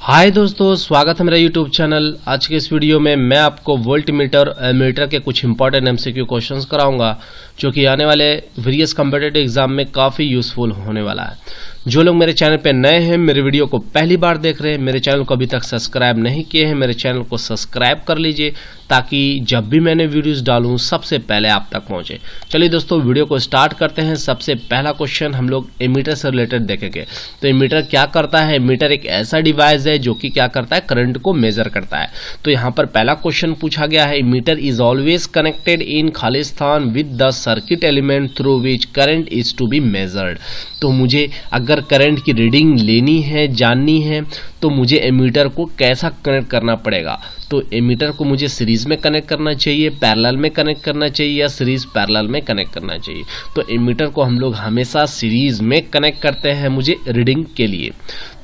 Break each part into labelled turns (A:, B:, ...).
A: हाय दोस्तों, स्वागत है मेरा यूट्यूब चैनल। आज के इस वीडियो में मैं आपको वोल्ट मीटर और एमीटर के कुछ इंपॉर्टेंट एमसीक्यू क्वेश्चंस कराऊंगा जो कि आने वाले वेरियस कॉम्पिटिटिव एग्जाम में काफ़ी यूजफुल होने वाला है। जो लोग मेरे चैनल पे नए हैं, मेरे वीडियो को पहली बार देख रहे हैं, मेरे चैनल को अभी तक सब्सक्राइब नहीं किए हैं, मेरे चैनल को सब्सक्राइब कर लीजिए ताकि जब भी मैंने वीडियोस डालूं सबसे पहले आप तक पहुंचे। चलिए दोस्तों, वीडियो को स्टार्ट करते हैं। सबसे पहला क्वेश्चन हम लोग एमीटर से रिलेटेड देखेंगे। तो एमीटर क्या करता है? एमीटर एक ऐसा डिवाइस है जो कि क्या करता है, करंट को मेजर करता है। तो यहाँ पर पहला क्वेश्चन पूछा गया है, ammeter is always connected in Khalistan with the circuit element through which current is to be measured. तो मुझे अगर करंट की रीडिंग लेनी है, जाननी है, तो मुझे एमीटर को कैसा कनेक्ट करना पड़ेगा? तो एमीटर को मुझे सीरीज में कनेक्ट करना चाहिए, पैरेलल में कनेक्ट करना चाहिए या सीरीज पैरेलल में कनेक्ट करना चाहिए? तो एमीटर को हम लोग हमेशा सीरीज में कनेक्ट करते हैं मुझे रीडिंग के लिए।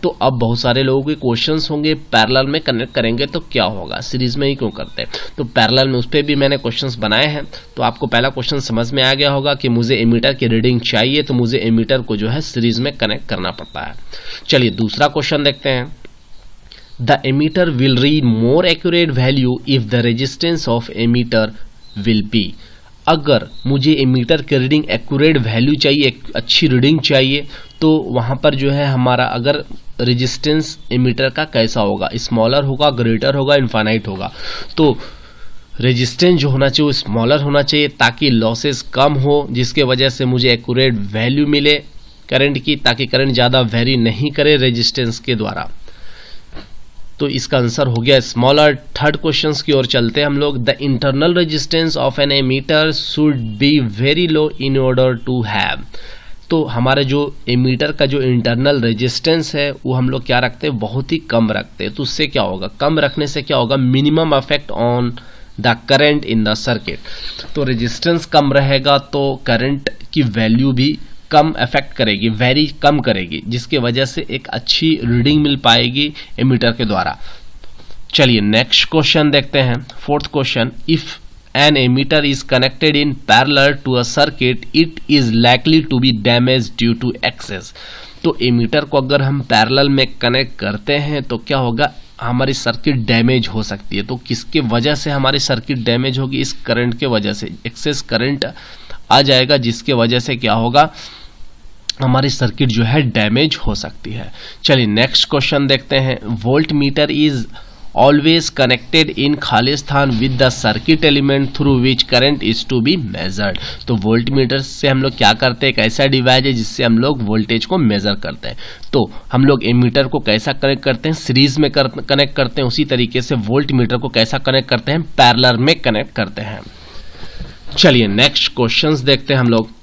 A: तो अब बहुत सारे लोगों के क्वेश्चंस होंगे, पैरेलल में कनेक्ट करेंगे तो क्या होगा, सीरीज में ही क्यों करते हैं? तो पैरेलल में उस पर भी मैंने क्वेश्चंस बनाए हैं। तो आपको पहला क्वेश्चन समझ में आ गया होगा कि मुझे एमीटर की रीडिंग चाहिए तो मुझे एमीटर को जो है सीरीज में कनेक्ट करना पड़ता है। चलिए दूसरा क्वेश्चन देखते हैं। The emitter will read more accurate value if the resistance of emitter will be। अगर मुझे एमीटर की रीडिंग एक्यूरेट वैल्यू चाहिए, अच्छी रीडिंग चाहिए, तो वहां पर जो है हमारा अगर रेजिस्टेंस एमीटर का कैसा होगा, स्मॉलर होगा, ग्रेटर होगा, इनफाइनाइट होगा। तो रेजिस्टेंस जो होना चाहिए वो स्मॉलर होना चाहिए ताकि लॉसेस कम हो, जिसके वजह से मुझे एक्यूरेट वैल्यू मिले करंट की, ताकि करंट ज़्यादा वेरी नहीं करे रेजिस्टेंस के द्वारा। तो इसका आंसर हो गया स्मॉलर। थर्ड क्वेश्चन की ओर चलते हैं हम लोग। The internal resistance of an ammeter should be very low in order to have. तो हमारे जो एमीटर का जो इंटरनल रेजिस्टेंस है वो हम लोग क्या रखते हैं, बहुत ही कम रखते हैं। तो उससे क्या होगा, कम रखने से क्या होगा, minimum effect on the current in the circuit. तो रेजिस्टेंस कम रहेगा तो करंट की वैल्यू भी कम इफेक्ट करेगी, वेरी कम करेगी, जिसके वजह से एक अच्छी रीडिंग मिल पाएगी एमीटर के द्वारा। चलिए नेक्स्ट क्वेश्चन देखते हैं। Fourth question, if an ammeter is connected in parallel to a circuit it is likely to be damage due to excess. तो एमीटर को अगर हम पैरेलल में कनेक्ट करते हैं तो क्या होगा, हमारी सर्किट डैमेज हो सकती है। तो किसके वजह से हमारी सर्किट डैमेज होगी? इस करंट के वजह से एक्सेस करंट आ जाएगा, जिसके वजह से क्या होगा, हमारी सर्किट जो है डैमेज हो सकती है। चलिए नेक्स्ट क्वेश्चन देखते हैं। Voltmeter is always connected in Khalistan with the circuit element through which current is to be measured. तो वोल्ट मीटर से हम लोग क्या करते हैं, एक ऐसा डिवाइस है जिससे हम लोग वोल्टेज को मेजर करते हैं। तो हम लोग एमीटर को कैसा कनेक्ट करते हैं, सीरीज में कनेक्ट करते हैं। उसी तरीके से वोल्ट मीटर को कैसा कनेक्ट करते हैं, पैरेलल में कनेक्ट करते हैं। चलिए नेक्स्ट क्वेश्चंस देखते हैं हम लोग।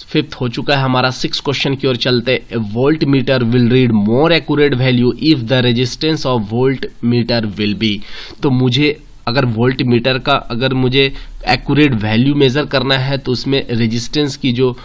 A: फिफ्थ हो चुका है हमारा। सिक्स क्वेश्चन की ओर चलते। Volt meter will read more accurate value if the resistance of volt meter will be. तो मुझे अगर वोल्ट मीटर का अगर मुझे एक्यूरेट वैल्यू मेजर करना है तो उसमें रेजिस्टेंस की जो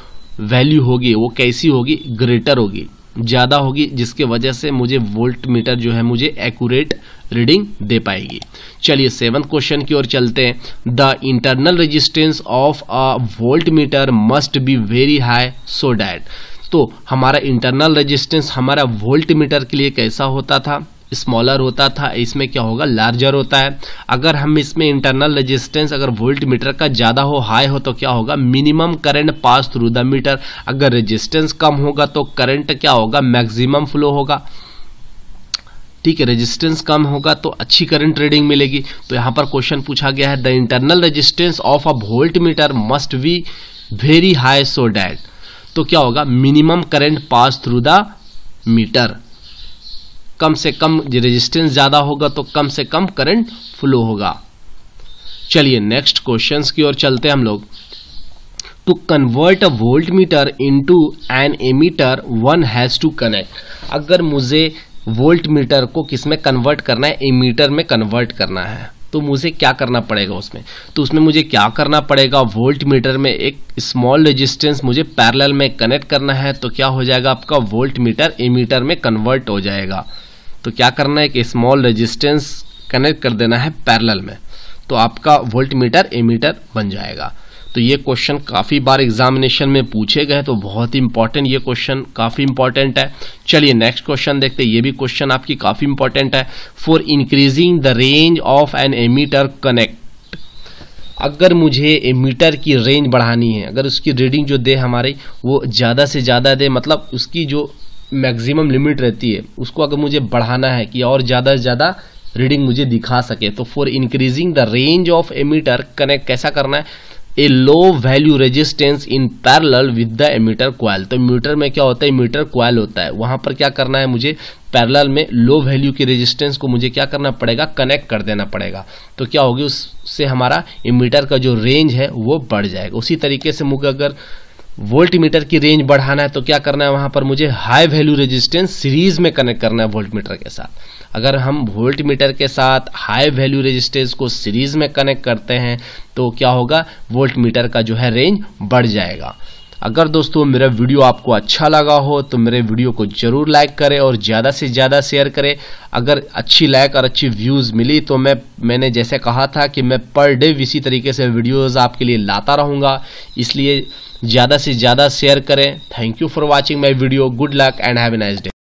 A: वैल्यू होगी वो कैसी होगी, ग्रेटर होगी, ज्यादा होगी, जिसके वजह से मुझे वोल्ट मीटर जो है मुझे एक्यूरेट रीडिंग दे पाएगी। चलिए सेवंथ क्वेश्चन की ओर चलते हैं। The internal resistance of a voltmeter must be very high so that. तो हमारा इंटरनल रेजिस्टेंस हमारा वोल्ट मीटर के लिए कैसा होता था, स्मॉलर होता था। इसमें क्या होगा, लार्जर होता है। अगर हम इसमें इंटरनल रेजिस्टेंस अगर वोल्ट मीटर का ज्यादा हो, हाई हो, तो क्या होगा, minimum current pass through the meter. अगर रेजिस्टेंस कम होगा तो करंट क्या होगा, मैक्सिमम फ्लो होगा। ठीक है, रेजिस्टेंस कम होगा तो अच्छी करंट रीडिंग मिलेगी। तो यहां पर क्वेश्चन पूछा गया है, the internal resistance of a voltmeter must be very high so that. तो क्या होगा, minimum current pass through the meter. कम से कम रेजिस्टेंस ज्यादा होगा तो कम से कम करंट फ्लो होगा। चलिए नेक्स्ट क्वेश्चंस की ओर चलते हैं हम लोग। To convert a voltmeter into an ammeter one has to connect. अगर मुझे वोल्ट मीटर को किसमें कन्वर्ट करना है, एमीटर में कन्वर्ट करना है, तो मुझे क्या करना पड़ेगा उसमें? तो उसमें मुझे क्या करना पड़ेगा, वोल्ट मीटर में एक स्मॉल रेजिस्टेंस मुझे पैरेलल में कनेक्ट करना है। तो क्या हो जाएगा, आपका वोल्ट मीटर एमीटर में कन्वर्ट हो जाएगा। तो क्या करना है कि स्मॉल रेजिस्टेंस कनेक्ट कर देना है पैरेलल में, तो आपका वोल्ट मीटर एमीटर बन जाएगा। तो ये क्वेश्चन काफ़ी बार एग्जामिनेशन में पूछे गए, तो बहुत ही इंपॉर्टेंट ये क्वेश्चन, काफ़ी इंपॉर्टेंट है। चलिए नेक्स्ट क्वेश्चन देखते हैं, ये भी क्वेश्चन आपकी काफ़ी इंपॉर्टेंट है। For increasing the range of an ammeter connect, अगर मुझे एमीटर की रेंज बढ़ानी है, अगर उसकी रीडिंग जो दे हमारी वो ज़्यादा से ज़्यादा दे, मतलब उसकी जो मैक्सिमम लिमिट रहती है उसको अगर मुझे बढ़ाना है कि और ज़्यादा से ज़्यादा रीडिंग मुझे दिखा सके, तो for increasing the range of ammeter connect कैसा करना है, a low value resistance in parallel with the ammeter coil. तो एमीटर में क्या होता है, एमीटर कॉइल होता है, वहां पर क्या करना है, मुझे पैरेलल में लो वैल्यू के रेजिस्टेंस को मुझे क्या करना पड़ेगा, कनेक्ट कर देना पड़ेगा। तो क्या होगी, उससे हमारा एमीटर का जो रेंज है वो बढ़ जाएगा। उसी तरीके से मुझे अगर वोल्ट मीटर की रेंज बढ़ाना है तो क्या करना है, वहां पर मुझे हाई वैल्यू रेजिस्टेंस सीरीज में कनेक्ट करना है वोल्ट मीटर के साथ। अगर हम वोल्ट मीटर के साथ हाई वैल्यू रेजिस्टेंस को सीरीज में कनेक्ट करते हैं तो क्या होगा, वोल्ट मीटर का जो है रेंज बढ़ जाएगा। अगर दोस्तों मेरा वीडियो आपको अच्छा लगा हो तो मेरे वीडियो को जरूर लाइक करें और ज़्यादा से ज़्यादा शेयर करें। अगर अच्छी लाइक और अच्छी व्यूज़ मिली तो मैंने जैसे कहा था कि मैं पर डे इसी तरीके से वीडियोस आपके लिए लाता रहूँगा, इसलिए ज़्यादा से ज़्यादा शेयर करें। Thank you for watching my video. Good luck and have a nice day.